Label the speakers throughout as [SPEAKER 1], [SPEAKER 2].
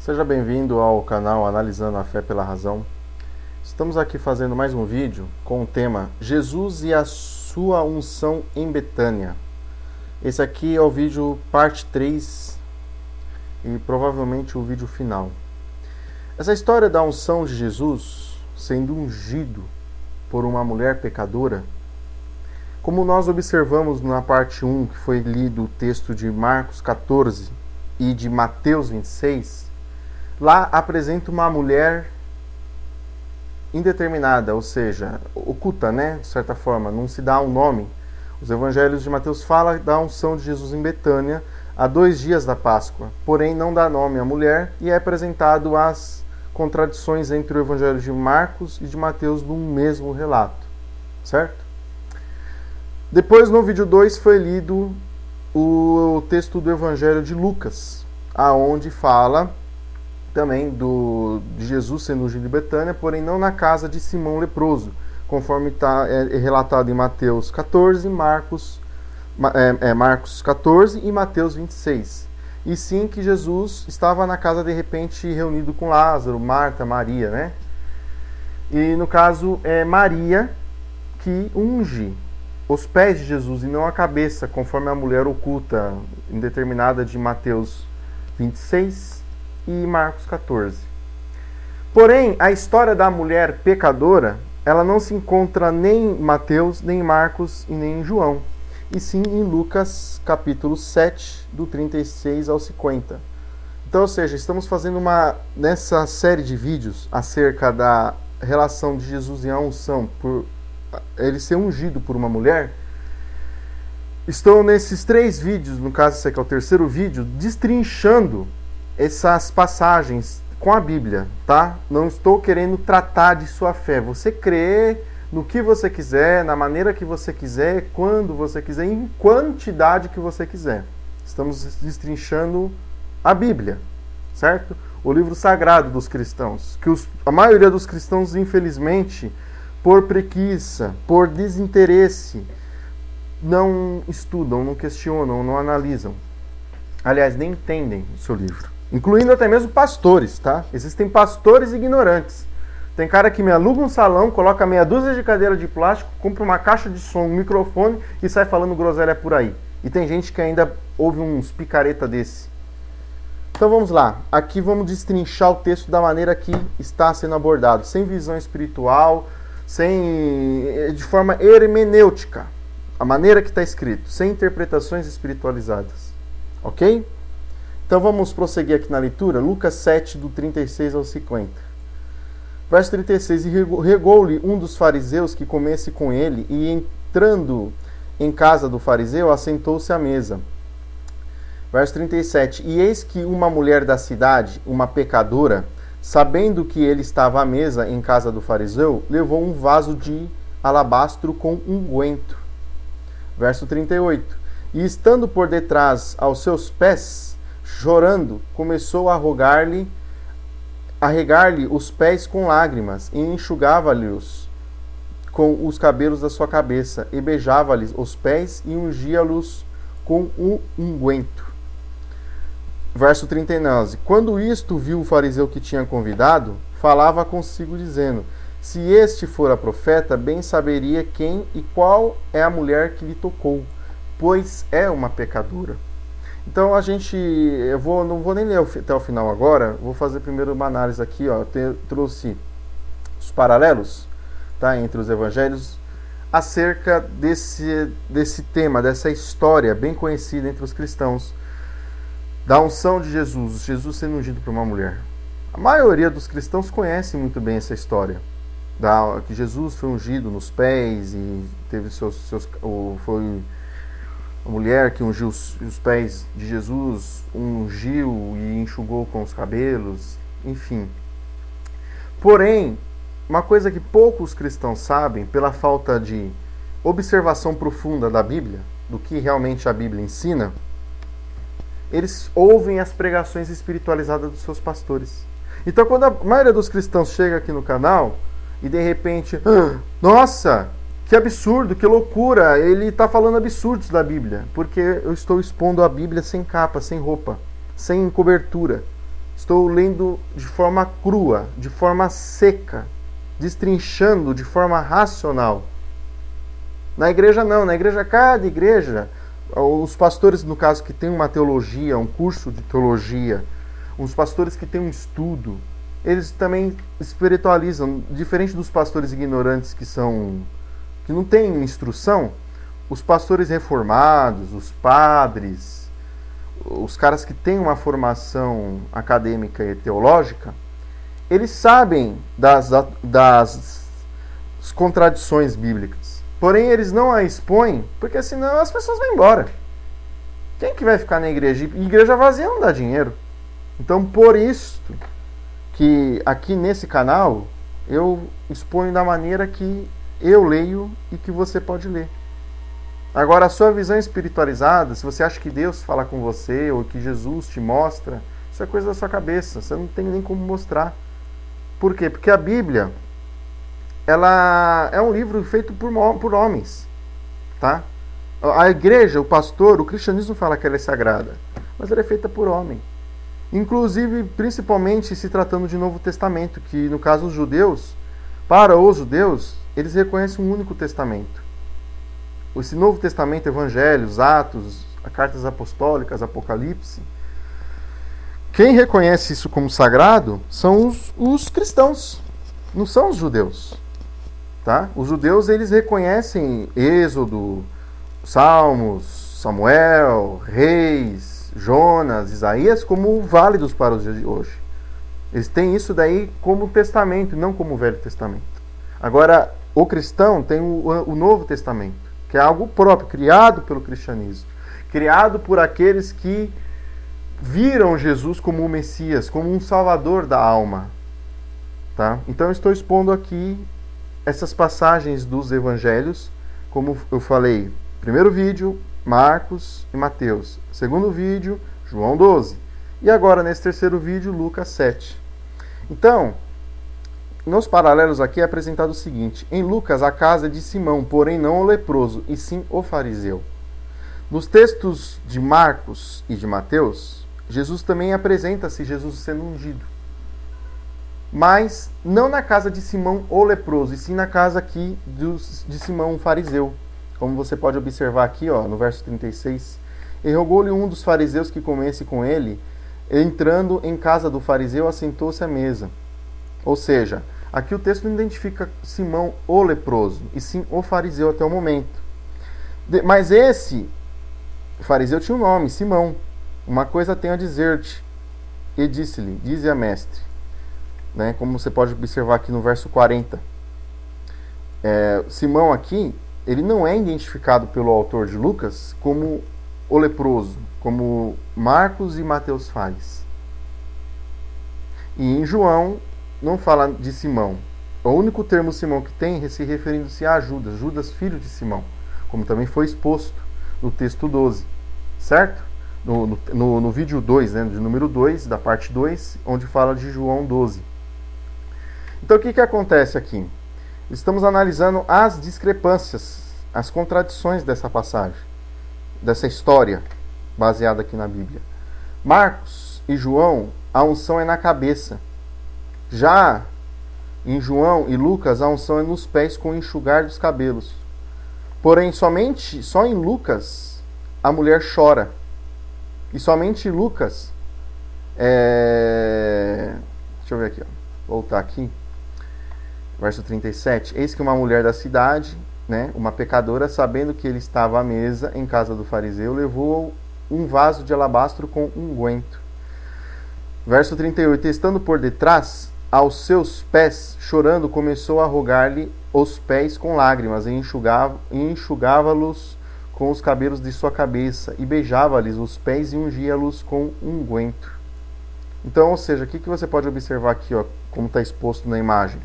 [SPEAKER 1] Seja bem-vindo ao canal Analisando a Fé pela Razão. Estamos aqui fazendo mais um vídeo com o tema Jesus e a sua unção em Betânia. Esse aqui é o vídeo parte 3 e provavelmente o vídeo final. Essa história da unção de Jesus sendo ungido por uma mulher pecadora, como nós observamos na parte 1, que foi lido o texto de Marcos 14 e de Mateus 26, lá apresenta uma mulher indeterminada, ou seja, oculta, né? De certa forma, não se dá um nome. Os evangelhos de Mateus falam da unção de Jesus em Betânia há 2 dias da Páscoa, porém não dá nome à mulher e é apresentado as contradições entre o evangelho de Marcos e de Mateus no mesmo relato, certo? Depois, no vídeo 2, foi lido o texto do evangelho de Lucas, aonde fala também de Jesus sendo ungido em Betânia, porém não na casa de Simão leproso, conforme é relatado em Mateus 14, Marcos 14 e Mateus 26. E sim que Jesus estava na casa de repente reunido com Lázaro, Marta, Maria, né? E no caso é Maria que unge os pés de Jesus e não a cabeça, conforme a mulher oculta indeterminada de Mateus 26 e Marcos 14. Porém, a história da mulher pecadora, ela não se encontra nem em Mateus, nem em Marcos e nem em João, e sim em Lucas capítulo 7, do 36 ao 50. Então, ou seja, estamos fazendo nessa série de vídeos acerca da relação de Jesus e a unção, por ele ser ungido por uma mulher. Estou nesses 3 vídeos, no caso esse aqui é o 3º vídeo, destrinchando essas passagens com a Bíblia, tá? Não estou querendo tratar de sua fé. Você crê no que você quiser, na maneira que você quiser, quando você quiser, em quantidade que você quiser. Estamos destrinchando a Bíblia, certo? O livro sagrado dos cristãos, que a maioria dos cristãos, infelizmente, por preguiça, por desinteresse, não estudam, não questionam, não analisam. Aliás, nem entendem o seu livro. Incluindo até mesmo pastores, tá? Existem pastores ignorantes. Tem cara que me aluga um salão, coloca meia dúzia de cadeira de plástico, compra uma caixa de som, um microfone e sai falando groselha por aí. E tem gente que ainda ouve uns picareta desse. Então vamos lá. Aqui vamos destrinchar o texto da maneira que está sendo abordado. Sem visão espiritual, de forma hermenêutica. A maneira que está escrito. Sem interpretações espiritualizadas. Ok? Então vamos prosseguir aqui na leitura, Lucas 7, do 36 ao 50. Verso 36, e regou-lhe um dos fariseus que comesse com ele, e entrando em casa do fariseu, assentou-se à mesa. Verso 37, e eis que uma mulher da cidade, uma pecadora, sabendo que ele estava à mesa em casa do fariseu, levou um vaso de alabastro com unguento. Verso 38, e estando por detrás aos seus pés, chorando, começou a regar-lhe os pés com lágrimas, e enxugava-lhes com os cabelos da sua cabeça, e beijava-lhes os pés, e ungia-los com um unguento. Verso 39. Quando isto viu o fariseu que tinha convidado, falava consigo, dizendo, se este fora profeta, bem saberia quem e qual é a mulher que lhe tocou, pois é uma pecadora. Então não vou nem ler até o final agora, vou fazer primeiro uma análise aqui, ó. Trouxe os paralelos, tá, entre os evangelhos acerca desse tema, dessa história bem conhecida entre os cristãos, da unção de Jesus sendo ungido por uma mulher. A maioria dos cristãos conhece muito bem essa história, que Jesus foi ungido nos pés e teve foi a mulher que ungiu os pés de Jesus, ungiu e enxugou com os cabelos, enfim. Porém, uma coisa que poucos cristãos sabem, pela falta de observação profunda da Bíblia, do que realmente a Bíblia ensina, eles ouvem as pregações espiritualizadas dos seus pastores. Então, quando a maioria dos cristãos chega aqui no canal e de repente, nossa, que absurdo, que loucura, ele está falando absurdos da Bíblia, porque eu estou expondo a Bíblia sem capa, sem roupa, sem cobertura. Estou lendo de forma crua, de forma seca, destrinchando de forma racional. Na igreja não, na igreja, cada igreja, os pastores, no caso, que têm uma teologia, um curso de teologia, os pastores que têm um estudo, eles também espiritualizam, diferente dos pastores ignorantes que não têm instrução. Os pastores reformados, os padres, os caras que têm uma formação acadêmica e teológica, eles sabem das contradições bíblicas. Porém, eles não a expõem, porque senão as pessoas vão embora. Quem que vai ficar na igreja? Igreja vazia não dá dinheiro. Então, por isso que aqui nesse canal eu exponho da maneira que eu leio e que você pode ler. Agora, a sua visão espiritualizada, se você acha que Deus fala com você ou que Jesus te mostra, isso é coisa da sua cabeça, você não tem nem como mostrar. Por quê? Porque a Bíblia, ela é um livro feito por homens, tá? A igreja, o pastor, o cristianismo fala que ela é sagrada, mas ela é feita por homem. Inclusive, principalmente se tratando de Novo Testamento, que no caso os judeus, para os judeus, eles reconhecem um único testamento. Esse Novo Testamento, Evangelhos, Atos, cartas apostólicas, Apocalipse, quem reconhece isso como sagrado são os cristãos, não são os judeus. Tá? Os judeus, eles reconhecem Êxodo, Salmos, Samuel, Reis, Jonas, Isaías como válidos para os dias de hoje. Eles têm isso daí como testamento, não como Velho Testamento. Agora, o cristão tem o Novo Testamento, que é algo próprio, criado pelo cristianismo, criado por aqueles que viram Jesus como o Messias, como um salvador da alma. Tá? Então, eu estou expondo aqui essas passagens dos evangelhos, como eu falei, primeiro vídeo, Marcos e Mateus. Segundo vídeo, João 12. E agora, nesse terceiro vídeo, Lucas 7. Então, nos paralelos aqui é apresentado o seguinte. Em Lucas, a casa é de Simão, porém não o leproso, e sim o fariseu. Nos textos de Marcos e de Mateus, Jesus também apresenta-se Jesus sendo ungido. Mas não na casa de Simão o leproso, e sim na casa aqui de Simão o fariseu. Como você pode observar aqui, ó, no verso 36. E rogou-lhe um dos fariseus que comesse com ele, entrando em casa do fariseu, assentou-se à mesa. Ou seja, aqui o texto não identifica Simão o leproso, e sim o fariseu até o momento. Mas esse fariseu tinha um nome, Simão. Uma coisa tenho a dizer-te. E disse-lhe, dize a mestre. Né? Como você pode observar aqui no verso 40. Simão aqui, ele não é identificado pelo autor de Lucas como o leproso, como Marcos e Mateus faz. E em João não fala de Simão. O único termo Simão que tem é se referindo-se a Judas, Judas filho de Simão, como também foi exposto no texto 12, certo? No vídeo 2, né, de número 2, da parte 2, onde fala de João 12. Então o que acontece aqui? Estamos analisando as discrepâncias, as contradições dessa passagem, dessa história baseada aqui na Bíblia. Marcos e João, a unção é na cabeça. Já em João e Lucas, a unção é nos pés com o enxugar dos cabelos. Porém, só em Lucas, a mulher chora. E somente Lucas, deixa eu ver aqui, ó. Voltar aqui, verso 37. Eis que uma mulher da cidade, né, uma pecadora, sabendo que ele estava à mesa em casa do fariseu, levou um vaso de alabastro com unguento. Verso 38. Estando por detrás, aos seus pés, chorando, começou a rogar-lhe os pés com lágrimas, e enxugava-los com os cabelos de sua cabeça, e beijava-lhes os pés e ungia-los com unguento. Então, ou seja, o que você pode observar aqui, ó, como está exposto na imagem?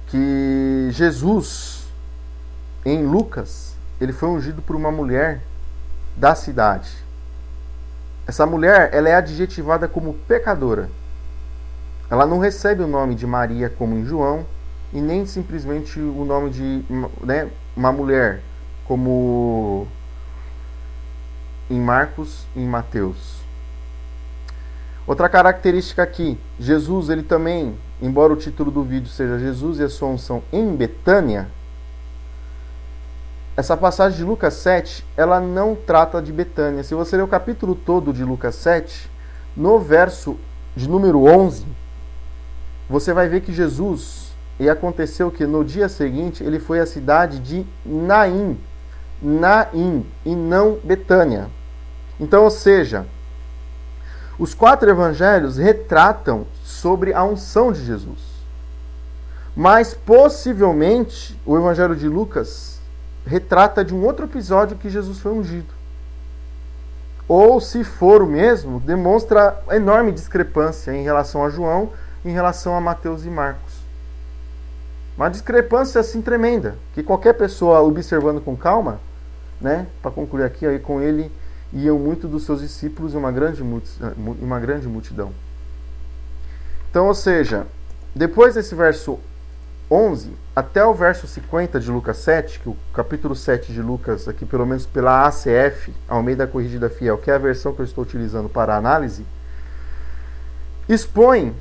[SPEAKER 1] Que Jesus, em Lucas, ele foi ungido por uma mulher da cidade. Essa mulher, ela é adjetivada como pecadora. Ela não recebe o nome de Maria como em João, e nem simplesmente o nome de, né, uma mulher, como em Marcos e em Mateus. Outra característica aqui, Jesus, ele também, embora o título do vídeo seja Jesus e a sua unção em Betânia, essa passagem de Lucas 7, ela não trata de Betânia. Se você ler o capítulo todo de Lucas 7, no verso de número 11, você vai ver que Jesus, e aconteceu que no dia seguinte, ele foi à cidade de Naim, e não Betânia. Então, ou seja, os 4 evangelhos retratam sobre a unção de Jesus. Mas, possivelmente, o evangelho de Lucas retrata de um outro episódio que Jesus foi ungido. Ou, se for o mesmo, demonstra enorme discrepância em relação a João, em relação a Mateus e Marcos. Uma discrepância assim tremenda, que qualquer pessoa observando com calma, né, para concluir aqui, aí com ele iam muitos dos seus discípulos e uma grande multidão. Então, ou seja, depois desse verso 11 até o verso 50 de Lucas 7, que o capítulo 7 de Lucas, aqui pelo menos pela ACF, Almeida Corrigida Fiel, que é a versão que eu estou utilizando para a análise, expõe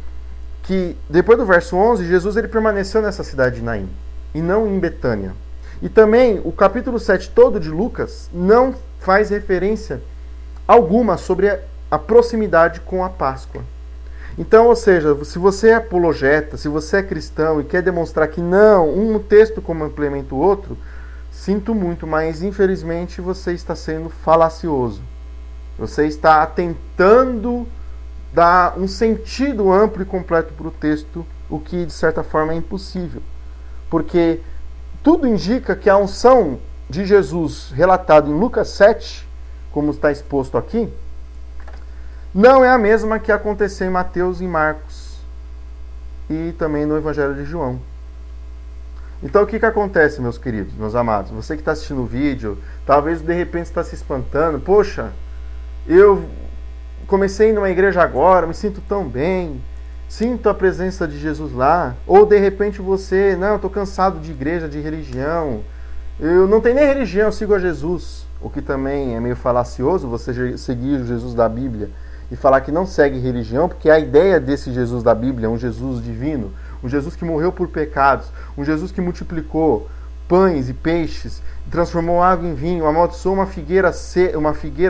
[SPEAKER 1] que depois do verso 11, Jesus ele permaneceu nessa cidade de Naim, e não em Betânia. E também o capítulo 7 todo de Lucas não faz referência alguma sobre a proximidade com a Páscoa. Então, ou seja, se você é apologeta, se você é cristão e quer demonstrar que não, um texto complementa o outro, sinto muito, mas infelizmente você está sendo falacioso. Você está tentando dar um sentido amplo e completo para o texto, o que de certa forma é impossível. Porque tudo indica que a unção de Jesus relatado em Lucas 7, como está exposto aqui, não é a mesma que aconteceu em Mateus e Marcos e também no Evangelho de João. Então o que acontece, meus queridos, meus amados? Você que está assistindo o vídeo, talvez de repente está se espantando. Poxa, eu comecei numa igreja agora, me sinto tão bem, sinto a presença de Jesus lá. Ou de repente você, não, eu estou cansado de igreja, de religião. Eu não tenho nem religião, eu sigo a Jesus. O que também é meio falacioso, você seguir o Jesus da Bíblia e falar que não segue religião, porque a ideia desse Jesus da Bíblia é um Jesus divino, um Jesus que morreu por pecados, um Jesus que multiplicou pães e peixes, transformou água em vinho, amaldiçoou uma figueira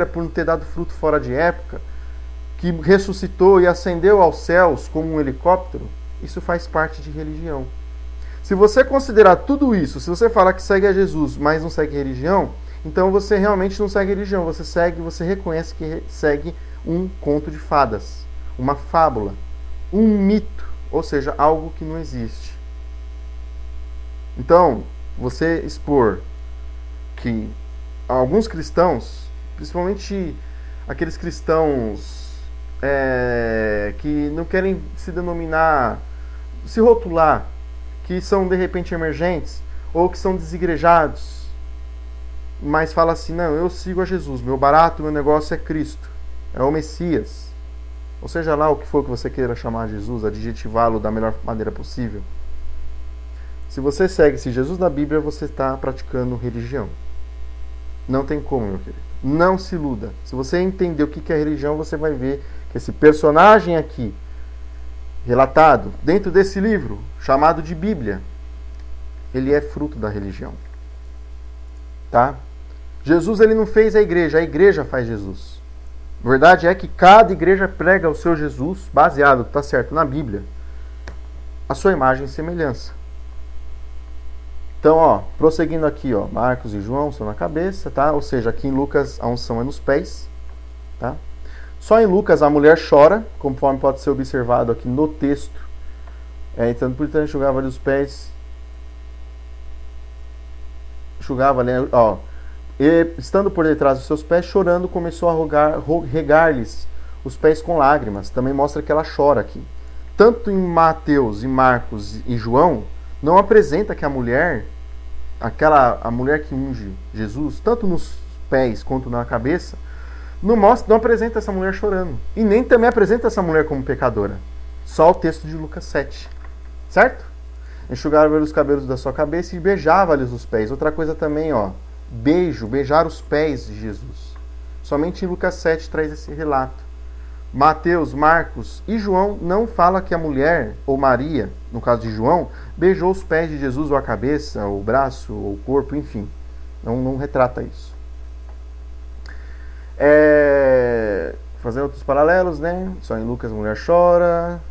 [SPEAKER 1] por não ter dado fruto fora de época, que ressuscitou e ascendeu aos céus como um helicóptero. Isso faz parte de religião. Se você considerar tudo isso, se você falar que segue a Jesus, mas não segue religião, então você realmente não segue religião, você reconhece que segue um conto de fadas, uma fábula, um mito, ou seja, algo que não existe. Então, você expor que alguns cristãos, principalmente aqueles cristãos que não querem se denominar, se rotular, que são de repente emergentes, ou que são desigrejados, mas fala assim, não, eu sigo a Jesus, meu barato, meu negócio é Cristo, é o Messias, ou seja lá o que for que você queira chamar Jesus, adjetivá-lo da melhor maneira possível. Se você segue esse Jesus da Bíblia, você está praticando religião. Não tem como, meu querido. Não se iluda. Se você entender o que é religião, você vai ver que esse personagem aqui, relatado dentro desse livro, chamado de Bíblia, ele é fruto da religião. Tá? Jesus ele não fez a igreja faz Jesus. A verdade é que cada igreja prega o seu Jesus, baseado, tá certo, na Bíblia, a sua imagem e semelhança. Então, ó, prosseguindo aqui, ó, Marcos e João são na cabeça, tá? Ou seja, aqui em Lucas a unção é nos pés, tá? Só em Lucas a mulher chora, conforme pode ser observado aqui no texto. Então, por tanto, enxugava-lhe os pés, enxugava-lhe, ó, e, estando por detrás dos seus pés, chorando, começou a regar-lhes os pés com lágrimas. Também mostra que ela chora aqui. Tanto em Mateus e Marcos e João, não apresenta que a mulher que unge Jesus, tanto nos pés quanto na cabeça, não apresenta essa mulher chorando. E nem também apresenta essa mulher como pecadora. Só o texto de Lucas 7. Certo? Enxugava-lhe os cabelos da sua cabeça e beijava-lhes os pés. Outra coisa também, ó. Beijar os pés de Jesus. Somente em Lucas 7 traz esse relato. Mateus, Marcos e João não fala que a mulher, ou Maria, no caso de João, beijou os pés de Jesus, ou a cabeça, ou o braço, ou o corpo, enfim. Não retrata isso. Fazer outros paralelos, né? Só em Lucas a mulher chora.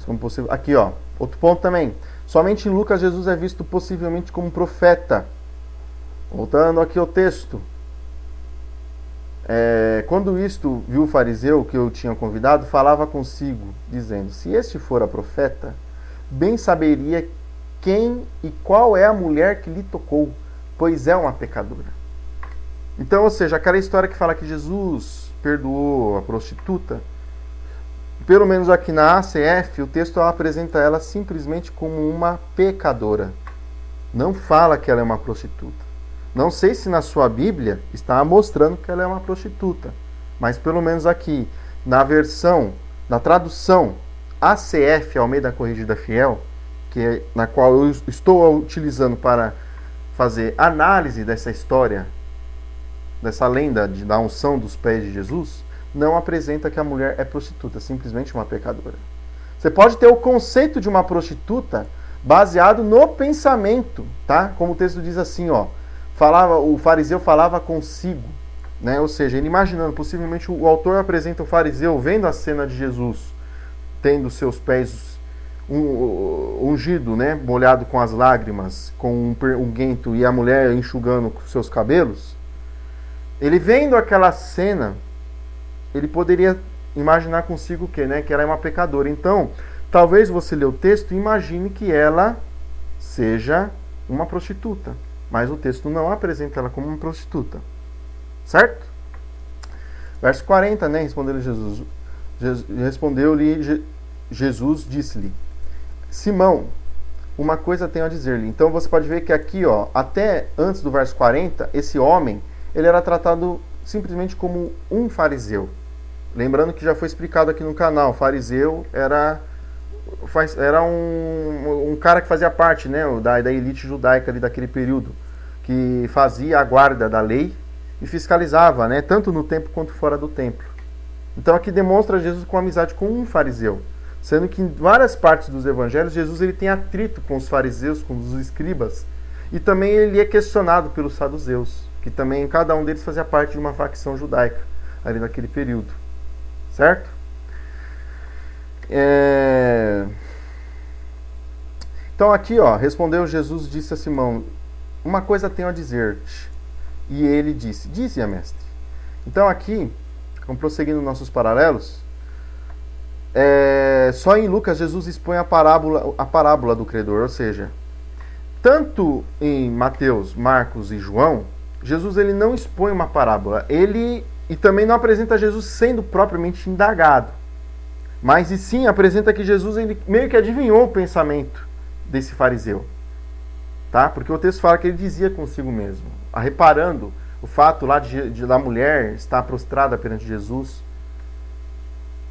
[SPEAKER 1] Como possível. Aqui, ó. Outro ponto também. Somente em Lucas Jesus é visto possivelmente como profeta. Voltando aqui ao texto. Quando isto viu o fariseu que eu tinha convidado, falava consigo, dizendo: se este fora profeta, bem saberia quem e qual é a mulher que lhe tocou, pois é uma pecadora. Então, ou seja, aquela história que fala que Jesus perdoou a prostituta, pelo menos aqui na ACF, o texto apresenta ela simplesmente como uma pecadora. Não fala que ela é uma prostituta. Não sei se na sua Bíblia está mostrando que ela é uma prostituta, mas pelo menos aqui, na versão, na tradução ACF, Almeida Corrigida Fiel, na qual eu estou utilizando para fazer análise dessa história, dessa lenda da unção dos pés de Jesus, não apresenta que a mulher é prostituta, simplesmente uma pecadora. Você pode ter o conceito de uma prostituta baseado no pensamento, tá? Como o texto diz assim, ó, o fariseu falava consigo, né? Ou seja, ele imaginando, possivelmente o autor apresenta o fariseu vendo a cena de Jesus, tendo seus pés ungido, né? Molhado com as lágrimas, com um unguento, e a mulher enxugando com seus cabelos. Ele vendo aquela cena, ele poderia imaginar consigo o quê, né? Que ela é uma pecadora. Então, talvez você lê o texto e imagine que ela seja uma prostituta. Mas o texto não apresenta ela como uma prostituta. Certo? Verso 40, né? Respondeu-lhe Jesus, disse-lhe: Simão, uma coisa tenho a dizer-lhe. Então você pode ver que aqui, ó, até antes do verso 40, esse homem, ele era tratado simplesmente como um fariseu. Lembrando que já foi explicado aqui no canal, fariseu era um cara que fazia parte, né, da elite judaica ali daquele período, que fazia a guarda da lei e fiscalizava, né, tanto no templo quanto fora do templo. Então aqui demonstra Jesus com amizade com um fariseu, sendo que em várias partes dos evangelhos Jesus ele tem atrito com os fariseus, com os escribas, e também ele é questionado pelos saduceus, que também cada um deles fazia parte de uma facção judaica ali naquele período. Certo? Então aqui, ó, respondeu Jesus, disse a Simão: uma coisa tenho a dizer-te. E ele disse: dize-a, mestre. Então aqui, vamos prosseguindo nossos paralelos, só em Lucas Jesus expõe a parábola do credor, ou seja, tanto em Mateus, Marcos e João, Jesus ele não expõe uma parábola, e também não apresenta Jesus sendo propriamente indagado, mas e sim apresenta que Jesus ele meio que adivinhou o pensamento desse fariseu, tá? Porque o texto fala que ele dizia consigo mesmo, reparando o fato lá da mulher estar prostrada perante Jesus.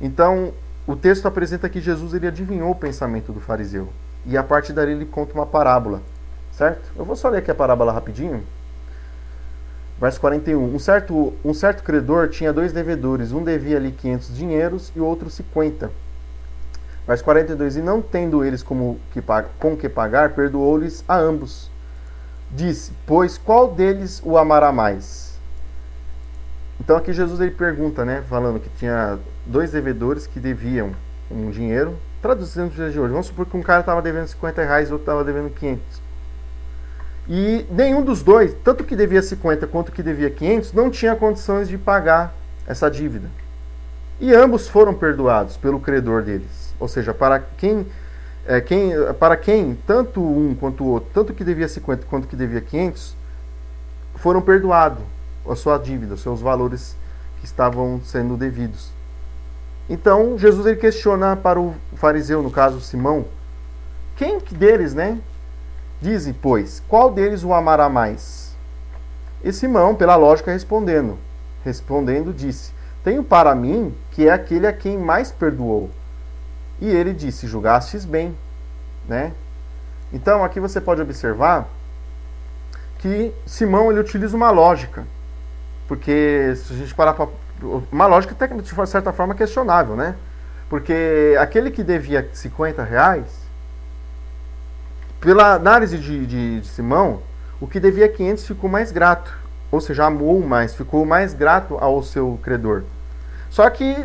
[SPEAKER 1] Então o texto apresenta que Jesus ele adivinhou o pensamento do fariseu, e a partir dali ele conta uma parábola, certo? Eu vou só ler aqui a parábola rapidinho. Verso 41. Um certo credor tinha 2 devedores. Um devia lhe 500 dinheiros e o outro 50. Verso 42. E não tendo eles com que pagar, perdoou-lhes a ambos. Disse: pois qual deles o amará mais? Então aqui Jesus ele pergunta, né? Falando que tinha 2 devedores que deviam um dinheiro. Traduzindo para os dias de hoje. Vamos supor que um cara estava devendo 50 reais e o outro estava devendo 500. E nenhum dos dois, tanto que devia 50 quanto que devia 500, não tinha condições de pagar essa dívida. E ambos foram perdoados pelo credor deles. Ou seja, para quem tanto um quanto o outro, tanto que devia 50 quanto que devia 500, foram perdoados a sua dívida, os seus valores que estavam sendo devidos. Então, Jesus ele questiona para o fariseu, no caso Simão, quem deles, né? Dize, pois, qual deles o amará mais? E Simão, pela lógica, respondendo, disse: tenho para mim que é aquele a quem mais perdoou. E ele disse: julgastes bem, né? Então, aqui você pode observar que Simão ele utiliza uma lógica, porque se a gente parar para Uma lógica até de certa forma questionável, né? Porque aquele que devia R$50, pela análise de Simão, o que devia 500 ficou mais grato. Ou seja, amou mais, ficou mais grato ao seu credor. Só que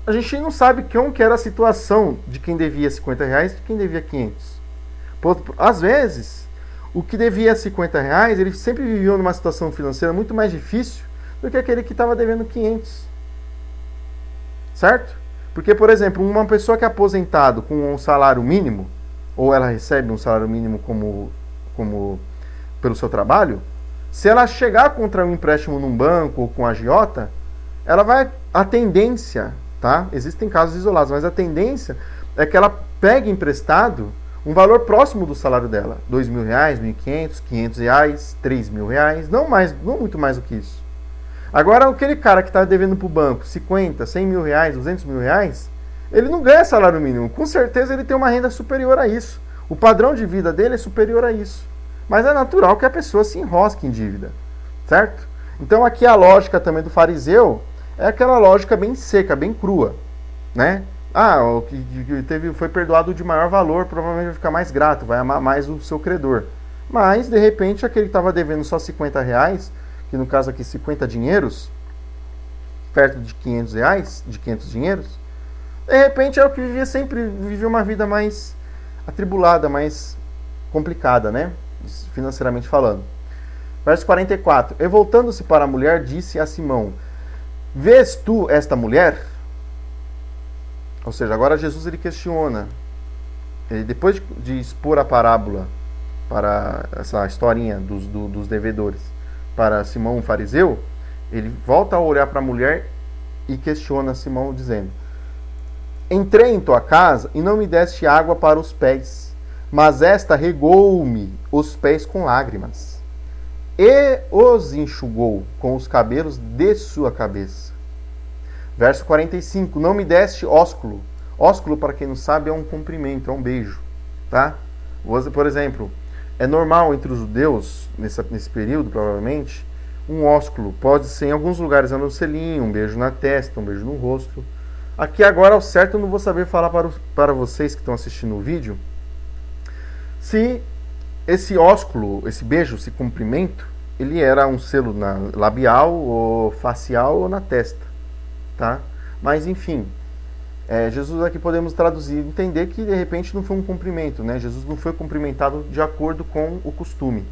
[SPEAKER 1] a gente não sabe como que era a situação de quem devia R$50 e de quem devia 500. Às vezes, o que devia R$50, ele sempre viveu numa situação financeira muito mais difícil do que aquele que estava devendo 500. Certo? Porque, por exemplo, uma pessoa que é aposentado com um salário mínimo, ou ela recebe um salário mínimo como pelo seu trabalho, se ela chegar contra um empréstimo num banco ou com a agiota, a tendência, tá? Existem casos isolados, mas a tendência é que ela pegue emprestado um valor próximo do salário dela, R$2.000, R$1.500, R$500, R$3.000, não muito mais do que isso. Agora, aquele cara que está devendo para o banco 50, 100 mil reais, 200 mil reais, ele não ganha salário mínimo. Com certeza ele tem uma renda superior a isso. O padrão de vida dele é superior a isso. Mas é natural que a pessoa se enrosque em dívida, certo? Então aqui a lógica também do fariseu é aquela lógica bem seca, bem crua, né? O que foi perdoado de maior valor provavelmente vai ficar mais grato, vai amar mais o seu credor. Mas, de repente, aquele que estava devendo só R$50, que no caso aqui 50 dinheiros, perto de R$500, de 500 dinheiros, de repente é o que vivia uma vida mais atribulada, mais complicada, né? Financeiramente falando. Verso 44. E voltando-se para a mulher, disse a Simão: vês tu esta mulher? Ou seja, agora Jesus ele questiona. Ele, depois de expor a parábola para essa historinha dos devedores para Simão, o fariseu, ele volta a olhar para a mulher e questiona Simão, dizendo: entrei em tua casa e não me deste água para os pés, mas esta regou-me os pés com lágrimas e os enxugou com os cabelos de sua cabeça. Verso 45. Não me deste ósculo. Ósculo, para quem não sabe, é um cumprimento, é um beijo, tá? Por exemplo, é normal entre os judeus, nesse período, provavelmente, um ósculo. Pode ser em alguns lugares no selinho, um beijo na testa, um beijo no rosto. Aqui agora, ao certo, eu não vou saber falar para vocês que estão assistindo o vídeo se esse ósculo, esse beijo, esse cumprimento, ele era um selo labial, ou facial, ou na testa, tá? Mas, enfim, Jesus aqui podemos traduzir, entender que de repente não foi um cumprimento, né? Jesus não foi cumprimentado de acordo com o costume.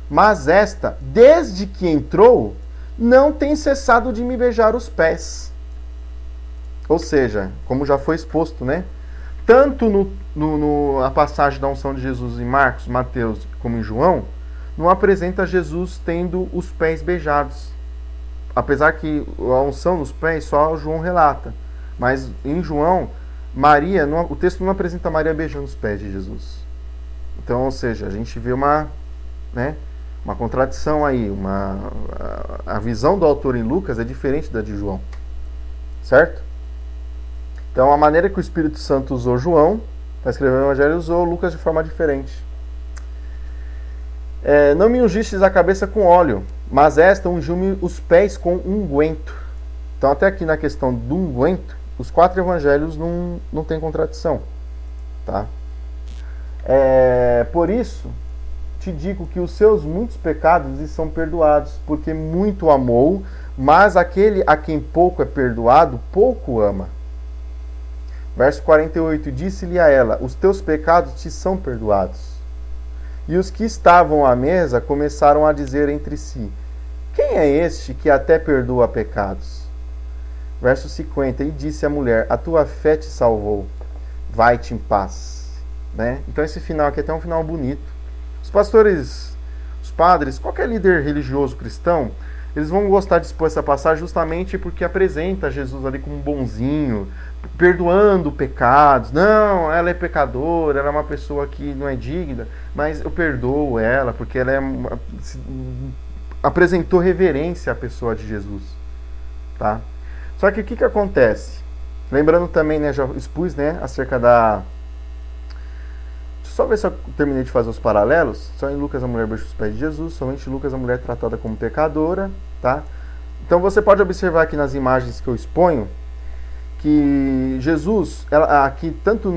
[SPEAKER 1] Mas esta, desde que entrou, não tem cessado de me beijar os pés. Ou seja, como já foi exposto, né? Tanto a passagem da unção de Jesus em Marcos, Mateus, como em João, não apresenta Jesus tendo os pés beijados. Apesar que a unção nos pés só João relata. Mas em João, o texto não apresenta Maria beijando os pés de Jesus. Então, ou seja, a gente vê uma contradição aí. A visão do autor em Lucas é diferente da de João. Certo? Então, a maneira que o Espírito Santo usou João para escrever o Evangelho, usou Lucas de forma diferente. Não me ungistes a cabeça com óleo, mas esta ungiu-me os pés com unguento. Então, até aqui na questão do unguento, os 4 evangelhos não tem contradição. Tá? Por isso, te digo que os seus muitos pecados lhe são perdoados, porque muito amou, mas aquele a quem pouco é perdoado, pouco ama. Verso 48, disse-lhe a ela: os teus pecados te são perdoados. E os que estavam à mesa começaram a dizer entre si: quem é este que até perdoa pecados? Verso 50, e disse a mulher: a tua fé te salvou, vai-te em paz. Né? Então esse final aqui é até um final bonito. Os pastores, os padres, qualquer líder religioso cristão, eles vão gostar de expor essa passagem justamente porque apresenta Jesus ali como um bonzinho, perdoando pecados. Não, ela é pecadora, ela é uma pessoa que não é digna, mas eu perdoo ela porque ela apresentou reverência à pessoa de Jesus. Tá? Só que o que acontece? Lembrando também, né, já expus, né, acerca da... Deixa eu só ver se eu terminei de fazer os paralelos. Só em Lucas a mulher beija os pés de Jesus, somente em Lucas a mulher é tratada como pecadora, tá? Então você pode observar aqui nas imagens que eu exponho, que Jesus, aqui tanto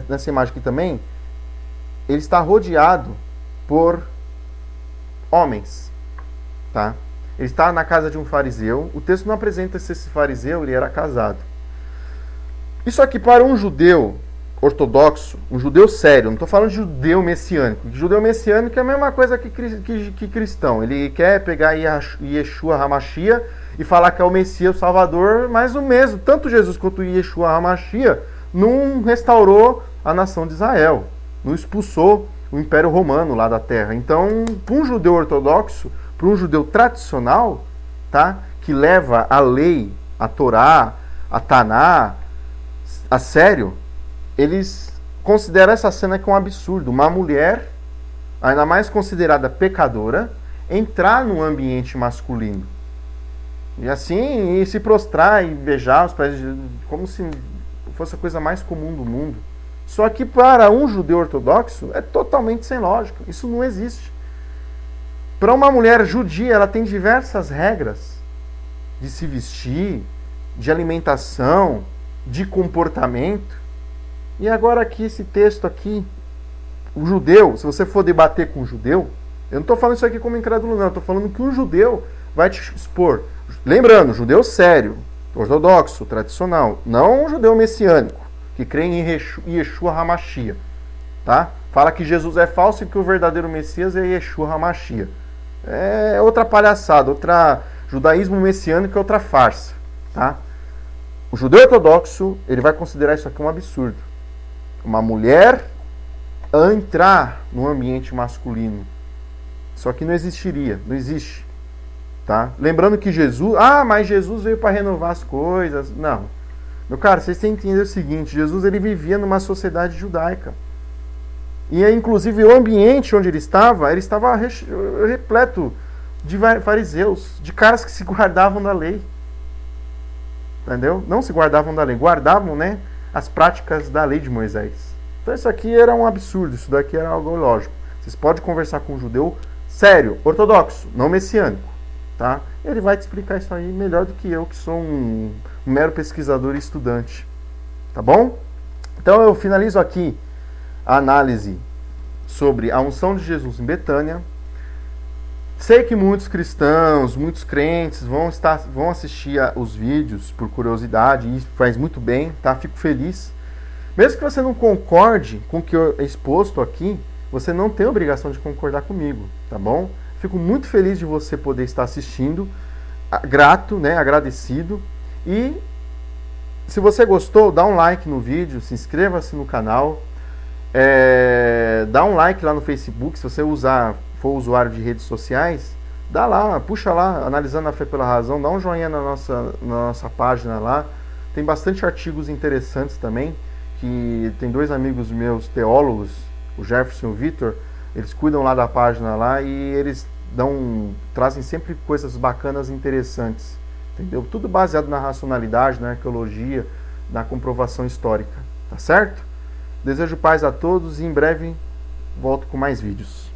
[SPEAKER 1] nessa imagem aqui também, ele está rodeado por homens, tá? Ele está na casa de um fariseu. O texto não apresenta se esse fariseu ele era casado. Isso aqui para um judeu ortodoxo, um judeu sério, não estou falando de judeu messiânico. Judeu messiânico é a mesma coisa que cristão. Ele quer pegar Yeshua HaMashiach e falar que é o Messias, o Salvador, mas o mesmo, tanto Jesus quanto Yeshua HaMashiach não restaurou a nação de Israel, não expulsou o Império Romano lá da terra. Então, para um judeu ortodoxo, para um judeu tradicional, tá, que leva a lei, a Torá, a Taná a sério, eles consideram essa cena que é um absurdo. Uma mulher, ainda mais considerada pecadora, entrar no ambiente masculino. E assim, e se prostrar e beijar os pés, como se fosse a coisa mais comum do mundo. Só que para um judeu ortodoxo é totalmente sem lógica. Isso não existe. Para uma mulher judia, ela tem diversas regras de se vestir, de alimentação, de comportamento. E agora aqui, esse texto aqui, o judeu, se você for debater com um judeu, eu não estou falando isso aqui como incrédulo não, eu estou falando que um judeu vai te expor. Lembrando, judeu sério, ortodoxo, tradicional, não um judeu messiânico, que crê em Yeshua HaMashiach, tá? Fala que Jesus é falso e que o verdadeiro Messias é Yeshua HaMashiach. É outra palhaçada, outra judaísmo messiânico é outra farsa, tá? O judeu ortodoxo, ele vai considerar isso aqui um absurdo. Uma mulher entrar no ambiente masculino. Isso aqui não existiria, não existe. Tá? Lembrando que Jesus... mas Jesus veio para renovar as coisas. Não. Meu cara, vocês têm que entender o seguinte. Jesus ele vivia numa sociedade judaica. E inclusive o ambiente onde ele estava repleto de fariseus, de caras que se guardavam da lei. Entendeu? Não se guardavam da lei, guardavam, né, as práticas da lei de Moisés. Então isso aqui era um absurdo, isso daqui era algo ilógico. Vocês podem conversar com um judeu sério, ortodoxo, não messiânico, tá? Ele vai te explicar isso aí melhor do que eu, que sou um mero pesquisador e estudante. Tá bom? Então eu finalizo aqui a análise sobre a unção de Jesus em Betânia. Sei que muitos cristãos, muitos crentes vão assistir os vídeos por curiosidade, e isso faz muito bem, tá? Fico feliz. Mesmo que você não concorde com o que eu exposto aqui, você não tem a obrigação de concordar comigo, tá bom? Fico muito feliz de você poder estar assistindo, grato, né, agradecido. E se você gostou, dá um like no vídeo, se inscreva-se no canal, dá um like lá no Facebook, se você for usuário de redes sociais, dá lá, puxa lá, Analisando a Fé pela Razão, dá um joinha na nossa página lá. Tem bastante artigos interessantes também, que tem dois amigos meus teólogos, o Jefferson e o Vitor, eles cuidam lá da página lá e eles trazem sempre coisas bacanas e interessantes, entendeu? Tudo baseado na racionalidade, na arqueologia, na comprovação histórica, tá certo? Desejo paz a todos e em breve volto com mais vídeos.